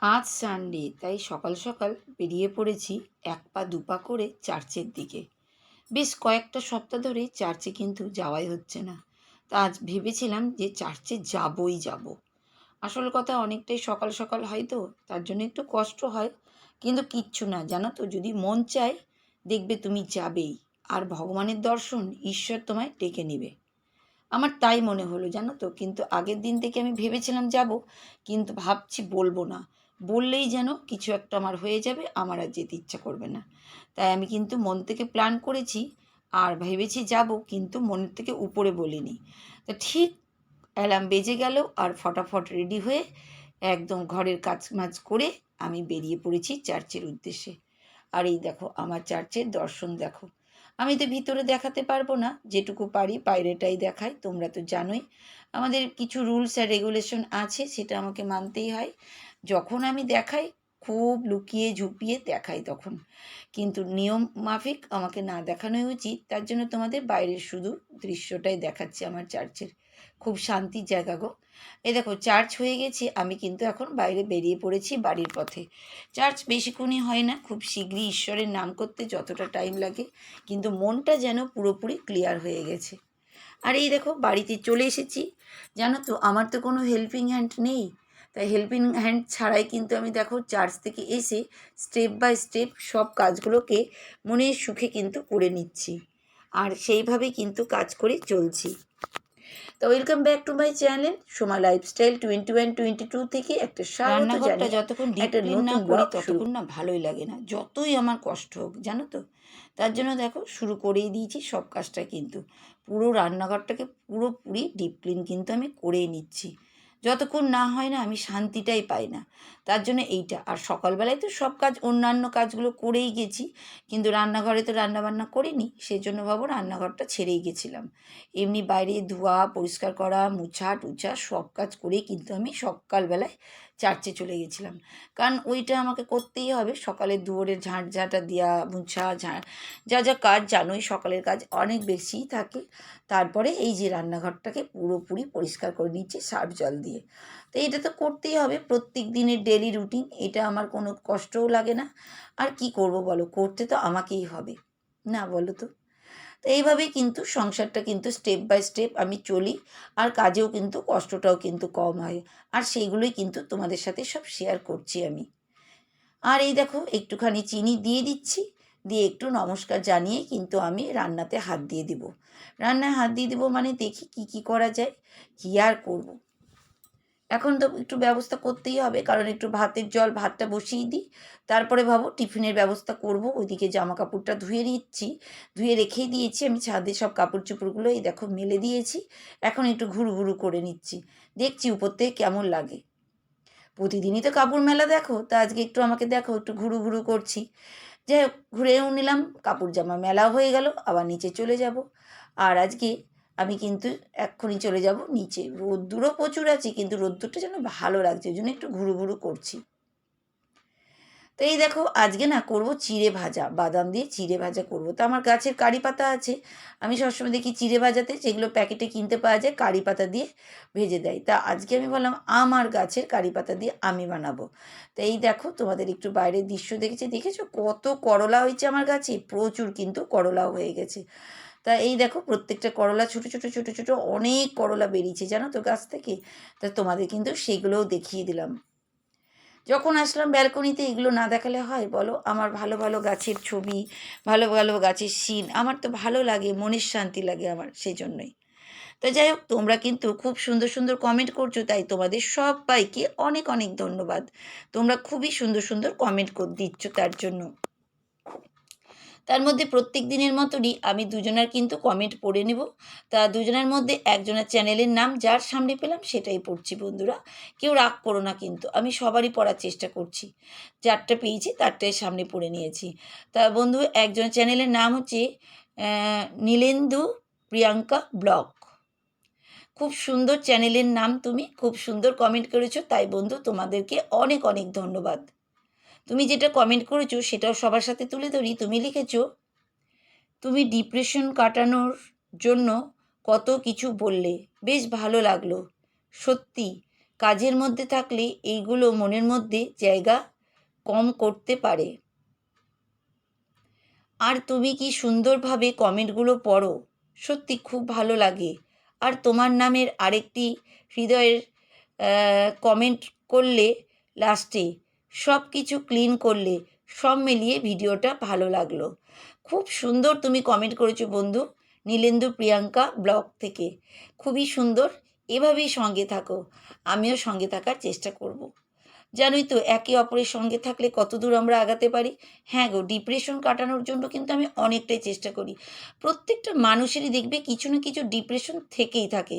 আজ সানডে, তাই সকাল সকাল বেরিয়ে পড়েছি এক পা দুপা করে চার্চের দিকে। বেশ কয়েকটা সপ্তাহ ধরে চার্চে কিন্তু যাওয়াই হচ্ছে না। তা আজ ভেবেছিলাম যে চার্চে যাবই যাব। আসল কথা অনেকটাই সকাল সকাল হয় তো, তার জন্য একটু কষ্ট হয়। কিন্তু কিচ্ছু না, জানো তো, যদি মন চায় দেখবে তুমি যাবেই। আর ভগবানের দর্শন, ঈশ্বর তোমায় ডেকে নেবে। আমার তাই মনে হলো, জানো তো। কিন্তু আগের দিন থেকে আমি ভেবেছিলাম যাব, কিন্তু ভাবছি বলবো না। বললেই যেন কিছু একটা আমার হয়ে যাবে, আমার আর যেতে ইচ্ছা করবে না। তাই আমি কিন্তু মন থেকে প্ল্যান করেছি আর ভেবেছি যাব, কিন্তু মনের থেকে উপরে বলিনি। তা ঠিক অ্যালার্ম বেজে গেল আর ফটাফট রেডি হয়ে একদম ঘরের কাজ মাজ করে আমি বেরিয়ে পড়েছি চার্চের উদ্দেশ্যে। আর এই দেখো আমার চার্চের দর্শন দেখো। আমি তো ভিতরে দেখাতে পারবো না, যেটুকু পারি বাইরেটাই দেখাই। তোমরা তো জানোই আমাদের কিছু রুলস আর রেগুলেশন আছে, সেটা আমাকে মানতেই হয়। যখন আমি দেখাই খুব লুকিয়ে ঝুঁপিয়ে দেখাই তখন, কিন্তু নিয়ম মাফিক আমাকে না দেখানোই উচিত। তার জন্য তোমাদের বাইরের শুধু দৃশ্যটাই দেখাচ্ছি আমার চার্চের। খুব শান্তির জায়গা গো। এই দেখো চার্চ হয়ে গেছে, আমি কিন্তু এখন বাইরে বেরিয়ে পড়েছি বাড়ির পথে। চার্চ বেশিক্ষণই হয় না, খুব শীঘ্রই ঈশ্বরের নাম করতে যতটা টাইম লাগে, কিন্তু মনটা যেন পুরোপুরি ক্লিয়ার হয়ে গেছে। আর এই দেখো বাড়িতে চলে এসেছি। জানো তো আমার তো কোনো হেল্পিং হ্যান্ড নেই, তাই হেল্পিং হ্যান্ড ছাড়াই কিন্তু আমি দেখো চার্চ থেকে এসে স্টেপ বাই স্টেপ সব কাজগুলোকে মনের সুখে কিন্তু করে নিচ্ছি। আর সেইভাবেই কিন্তু কাজ করে চলছি। তো welcome back to my channel Soma lifestyle 21-22 থেকে একটা স্বাগত রান্নাঘরটা জানিয়ে যতক্ষণ ডিপ একটা ক্লিন না নতুন করি ব্লগ শুরু। ততক্ষণ না ভালোই লাগে না, যতই আমার কষ্ট হোক, জানো তো। তার জন্য দেখো শুরু করেই দিয়েছি সব কাজটা, কিন্তু পুরো রান্নাঘরটাকে পুরোপুরি ডিপ ক্লিন কিন্তু আমি করেই নিচ্ছি। যতক্ষণ না হয় না আমি শান্তিটাই পাই না। তার জন্য এইটা। আর সকালবেলায় তো সব কাজ, অন্যান্য কাজগুলো করেই গেছি, কিন্তু রান্নাঘরে তো রান্নাবান্না করিনি, সেই জন্য ভাবো রান্নাঘরটা ছেড়েই গেছিলাম। এমনি বাইরে ধোয়া পরিষ্কার করা মুছা টুছা সব কাজ করেই কিন্তু আমি সকালবেলায় চার্চে চলে গেছিলাম। কারণ ওইটা আমাকে করতেই হবে, সকালে দুয়ারের ঝাঁটা দেওয়া মুছা যা যা কাজ জানোই, সকালের কাজ অনেক বেশিই থাকে। তারপরে এই যে রান্নাঘরটাকে পুরোপুরি পরিষ্কার করে নিচ্ছি সার্ফ জল দিয়ে। তো এটা তো করতেই হবে, প্রত্যেক দিনের ডেলি রুটিন, এটা আমার কোনো কষ্টও লাগে না। আর কি করব বলো, করতে তো আমাকেই হবে, না বলো তো। তো এইভাবেই কিন্তু সংসারটা কিন্তু স্টেপ বাই স্টেপ আমি চলি। আর কাজেও কিন্তু কষ্টটাও কিন্তু কম হয়। আর সেইগুলোই কিন্তু তোমাদের সাথে সব শেয়ার করছি আমি। আর এই দেখো একটুখানি চিনি দিয়ে দিচ্ছি, দিয়ে একটু নমস্কার জানিয়ে কিন্তু আমি রান্নাতে হাত দিয়ে দিব। রান্নায় হাত দিয়ে দিব মানে দেখি কি কি করা যায়। কি আর করব, এখন তো একটু ব্যবস্থা করতেই হবে, কারণ একটু ভাতের জল, ভাতটা বসিয়ে দিই। তারপরে ভাবো টিফিনের ব্যবস্থা করব। ওইদিকে জামা কাপড়টা ধুয়ে নিচ্ছি, ধুয়ে রেখেই দিয়েছি আমি ছাদে, সব কাপড় চোপড়গুলো এই দেখো মেলে দিয়েছি। এখন একটু ঘুরু ঘুরু করে নিচ্ছি, দেখছি উপর থেকে কেমন লাগে। প্রতিদিনই তো কাপড় মেলা দেখো, তা আজকে একটু আমাকে দেখো একটু ঘুরু ঘুরু করছি। যাই হোক, ঘুরেও নিলাম, কাপড় জামা মেলাও হয়ে গেল, আবার নিচে চলে যাব। আর আজকে আমি কিন্তু এক্ষুনি চলে যাব নিচে। রোদ্দুরও প্রচুর আছে, কিন্তু রোদ্দুরটা যেন ভালো লাগছে, ওই জন্য একটু ঘুরু ঘুরু করছি। তো এই দেখো আজকে না করব চিড়ে ভাজা, বাদাম দিয়ে চিড়ে ভাজা করব। তো আমার গাছের কারি পাতা আছে, আমি সবসময় দেখি চিড়ে ভাজাতে, যেগুলো প্যাকেটে কিনতে পাওয়া যায়, কারি পাতা দিয়ে ভেজে দেয়। তা আজকে আমি বললাম আমার গাছের কারি পাতা দিয়ে আমি বানাবো। তো এই দেখো তোমাদের একটু বাইরের দৃশ্য দেখেছো কত করলা হয়েছে আমার গাছে, প্রচুর কিন্তু করলাও হয়ে গেছে। তা এই দেখো প্রত্যেকটা করলা ছোট ছোট ছোট ছোট অনেক করলা বেরিয়েছে, জানো তো গাছ থেকে। তা তোমাদের কিন্তু সেগুলোও দেখিয়ে দিলাম। যখন আসলাম ব্যালকনিতে, এগুলো না দেখালে হয় বলো? আমার ভালো ভালো গাছের ছবি, ভালো ভালো গাছের সিন আমার তো ভালো লাগে, মনের শান্তি লাগে আমার, সেই জন্যই। তো যাই হোক, তোমরা কিন্তু খুব সুন্দর সুন্দর কমেন্ট করছো, তাই তোমাদের সবাইকে অনেক অনেক ধন্যবাদ। তোমরা খুবই সুন্দর সুন্দর কমেন্ট দিচ্ছ, তার জন্য। তার মধ্যে প্রত্যেক দিনের মতনই আমি দুজনার কিন্তু কমেন্ট পড়ে নেব। তা দুজনের মধ্যে একজনের চ্যানেলের নাম যার সামনে পেলাম সেটাই পড়ছি বন্ধুরা। কেউ রাগ করো না, কিন্তু আমি সবারই পড়ার চেষ্টা করছি। যারটা পেয়েছি তারটাই সামনে পড়ে নিয়েছি। তা বন্ধু, একজনের চ্যানেলের নাম হচ্ছে নীলেন্দু প্রিয়াঙ্কা ব্লগ। খুব সুন্দর চ্যানেলের নাম, তুমি খুব সুন্দর কমেন্ট করেছো, তাই বন্ধু তোমাদেরকে অনেক অনেক ধন্যবাদ। তুমি যেটা কমেন্ট করেছো সেটাও সবার সাথে তুলে ধরি। তুমি লিখেছো, তুমি ডিপ্রেশন কাটানোর জন্য কত কিছু বললে, বেশ ভালো লাগলো। সত্যি কাজের মধ্যে থাকলে এইগুলো মনের মধ্যে জায়গা কম করতে পারে। আর তুমি কি সুন্দরভাবে কমেন্টগুলো পড়ো, সত্যি খুব ভালো লাগে। আর তোমার নামের আরেকটি হৃদয়ের কমেন্ট করলে লাস্টে সব কিছু ক্লিন করলে, সব মিলিয়ে ভিডিওটা ভালো লাগলো। খুব সুন্দর তুমি কমেন্ট করেছো বন্ধু, নীলেন্দু প্রিয়াঙ্কা ব্লগ থেকে। খুবই সুন্দর, এভাবেই সঙ্গে থাকো, আমিও সঙ্গে থাকার চেষ্টা করব। জানোই তো একে অপরের সঙ্গে থাকলে কত দূর আমরা আগাতে পারি। হ্যাঁ গো, ডিপ্রেশন কাটানোর জন্য কিন্তু আমি অনেকটাই চেষ্টা করি। প্রত্যেকটা মানুষেরই দেখবে কিছু না কিছু ডিপ্রেশন থেকেই থাকে,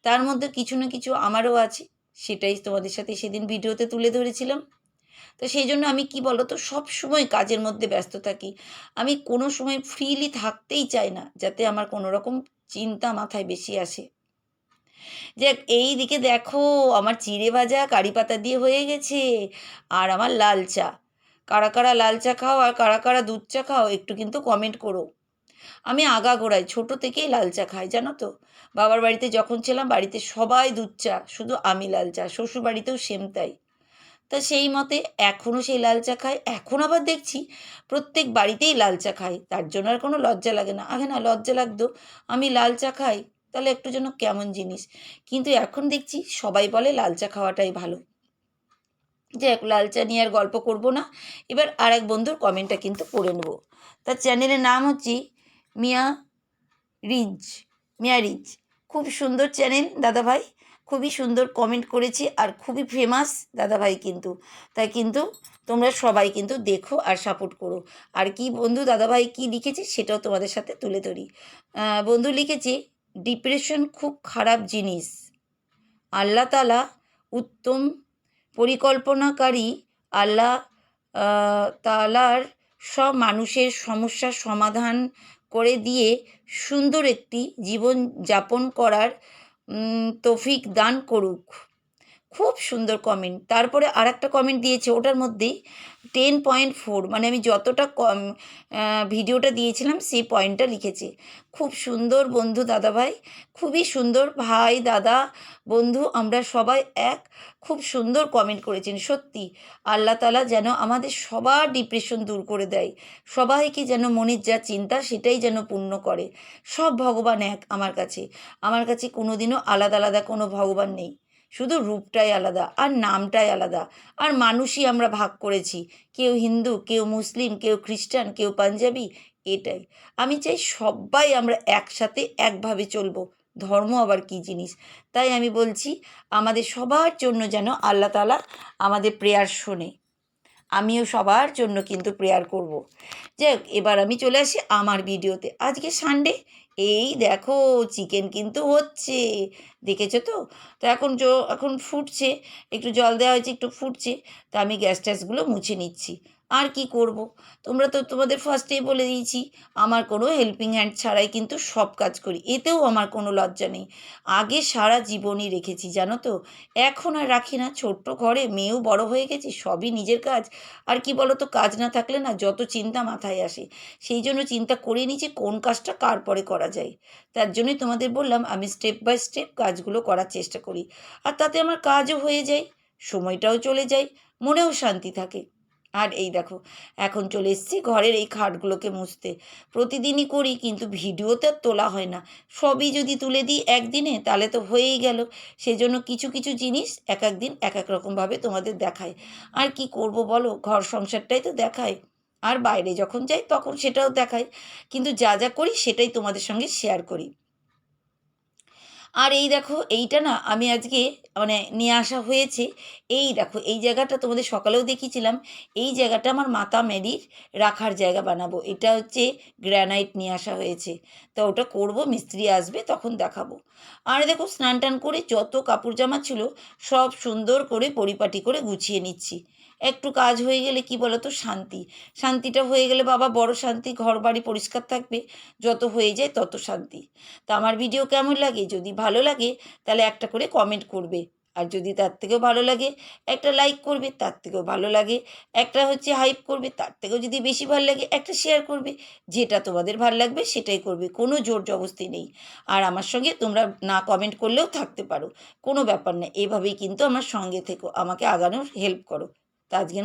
তার মধ্যে কিছু না কিছু আমারও আছে। সেটাই তোমাদের সাথে সেদিন ভিডিওতে তুলে ধরেছিলাম। তো সেই জন্য আমি কি বলো তো, সব সময় কাজের মধ্যে ব্যস্ত থাকি। আমি কোনো সময় ফ্রিলি থাকতেই চাই না, যাতে আমার কোনো রকম চিন্তা মাথায় বেশি আসে। যে এই দিকে দেখো, আমার চিড়ে ভাজা কারি পাতা দিয়ে হয়ে গেছে, আর আমার লাল চা। কারা কারা লাল চা খাও আর কারা কারা দুধ চা খাও, একটু কিন্তু কমেন্ট করো। আমি আগাগোড়ায় ছোট থেকেই লাল চা খাই, জানো তো। বাবার বাড়িতে যখন ছিলাম, বাড়িতে সবাই দুধ চা, শুধু আমি লাল চা। শ্বশুর বাড়িতেও সেম তাই। তা সেই মতে এখনও সেই লাল চা খাই। এখন আবার দেখছি প্রত্যেক বাড়িতেই লাল চা খাই, তার জন্য আর কোনো লজ্জা লাগে না। আগে না লজ্জা লাগতো, আমি লাল চা খাই তাহলে একটু যেন কেমন জিনিস, কিন্তু এখন দেখছি সবাই বলে লাল চা খাওয়াটাই ভালো। যাই হোক, লাল চা নিয়ে আর গল্প করব না। এবার আর এক বন্ধুর কমেন্টটা কিন্তু পড়ে নেব। তার চ্যানেলের নাম হচ্ছে মিয়া রিজ। মিয়া রিজ, খুব সুন্দর চ্যানেল দাদাভাই, খুবই সুন্দর কমেন্ট করেছি, আর খুবই ফেমাস দাদাভাই কিন্তু। তাই কিন্তু তোমরা সবাই কিন্তু দেখো আর সাপোর্ট করো। আর কি বন্ধু দাদাভাই কি লিখেছে সেটাও তোমাদের সাথে তুলে ধরি। বন্ধু লিখেছে, ডিপ্রেশন খুব খারাপ জিনিস, আল্লাহ তাআলা উত্তম পরিকল্পনাকারী। আল্লাহ তাআলার সব মানুষের সমস্যার সমাধান করে দিয়ে সুন্দর একটি জীবন যাপন করার তৌফিক দান করুক। খুব সুন্দর কমেন্ট। তারপরে আর একটা কমেন্ট দিয়েছে, ওটার মধ্যেই 10.4, মানে আমি যতটা কম ভিডিওটা দিয়েছিলাম সেই পয়েন্টটা লিখেছে। খুব সুন্দর বন্ধু দাদাভাই, খুবই সুন্দর ভাই দাদা বন্ধু, আমরা সবাই এক। খুব সুন্দর কমেন্ট করেছেন। সত্যি আল্লাহ তাআলা যেন আমাদের সবার ডিপ্রেশন দূর করে দেয়, সবাইকে যেন মনের যা চিন্তা সেটাই যেন পূর্ণ করে। সব ভগবান এক আমার কাছে কোনোদিনও আলাদা আলাদা কোনো ভগবান নেই, শুধু রূপটাই আলাদা আর নামটাই আলাদা। আর মানুষই আমরা ভাগ করেছি, কেউ হিন্দু, কেউ মুসলিম, কেউ খ্রিস্টান, কেউ পাঞ্জাবি। এটাই আমি চাই, সবাই আমরা একসাথে একভাবে চলবো। ধর্ম আবার কী জিনিস। তাই আমি বলছি, আমাদের সবার জন্য যেন আল্লাহ তাআলা আমাদের প্রেয়ার শোনে। আমিও সবার জন্য কিন্তু প্রেয়ার করব। যাই হোক, এবার আমি চলে আসি আমার ভিডিওতে। আজকে সানডে, এই দেখো চিকেন কিন্তু হচ্ছে, দেখেছো তো। তো এখন ফুটছে, একটু জল দেওয়া হয়েছে, একটু ফুটছে। তা আমি গ্যাস ট্যাসগুলো মুছে নিচ্ছি। আর কি করব, তোমরা তো তোমাদের ফার্স্টেই বলে দিয়েছি, আমার কোনো হেল্পিং হ্যান্ড ছাড়াই কিন্তু সব কাজ করি, এতেও আমার কোনো লজ্জা নেই। আগে সারা জীবনই রেখেছি, জানো তো। এখন আর রাখি না, ছোট্ট ঘরে, মেয়েও বড় হয়ে গেছে, সবই নিজের কাজ। আর কি বলো তো, কাজ না থাকলে না যত চিন্তা মাথায় আসে, সেই জন্য চিন্তা করে নিই যে কোন কাজটা কার পরে করা যায়। তার জন্যই তোমাদের বললাম, আমি স্টেপ বাই স্টেপ কাজগুলো করার চেষ্টা করি। আর তাতে আমার কাজও হয়ে যায়, সময়টাও চলে যায়, মনেও শান্তি থাকে। আর এই দেখো, এখন চলে এসেছি ঘরের এই খাটগুলোকে মুছতে। প্রতিদিনই করি, কিন্তু ভিডিওতে আর তোলা হয় না। সবই যদি তুলে দিই একদিনে তাহলে তো হয়েই গেল। সেজন্য কিছু কিছু জিনিস এক এক দিন এক এক রকমভাবে তোমাদের দেখায়। আর কি করব বলো, ঘর সংসারটাই তো দেখায়। আর বাইরে যখন যাই তখন সেটাও দেখায়, কিন্তু যা যা করি সেটাই তোমাদের সঙ্গে শেয়ার করি। আর এই দেখো, এইটা না আমি আজকে মানে নিয়ে আসা হয়েছে। এই দেখো, এই জায়গাটা তোমাদের সকালেও দেখিয়েছিলাম। এই জায়গাটা আমার মাতা মেরির রাখার জায়গা বানাবো। এটা হচ্ছে গ্রানাইট নিয়ে আসা হয়েছে। তা ওটা করব, মিস্ত্রি আসবে তখন দেখাবো। আর দেখো, স্নান টান করে যত কাপড় জামা ছিল সব সুন্দর করে পরিপাটি করে গুছিয়ে নিচ্ছি। একটু কাজ হয়ে গেলে কি বলো তো, শান্তিটা হয়ে গেলে বাবা বড় শান্তি। ঘর বাড়ি পরিষ্কার থাকবে, যত হয়ে যায় তত শান্তি। তা আমার ভিডিও কেমন লাগে, যদি ভালো লাগে তাহলে একটা করে কমেন্ট করবে। আর যদি তার থেকেও ভালো লাগে একটা লাইক করবে, তার থেকেও ভালো লাগে একটা হাইপ করবে, তার থেকেও যদি বেশি ভালো লাগে একটা শেয়ার করবে। যেটা তোমাদের ভালো লাগবে সেটাই করবে, কোনো জোর জবস্তি নেই। আর আমার সঙ্গে তোমরা না কমেন্ট করলেও থাকতে পারো, কোনো ব্যাপার না। এভাবেই কিন্তু আমার সঙ্গে থেকো, আমাকে আগানোর হেল্প করো। তা আজকের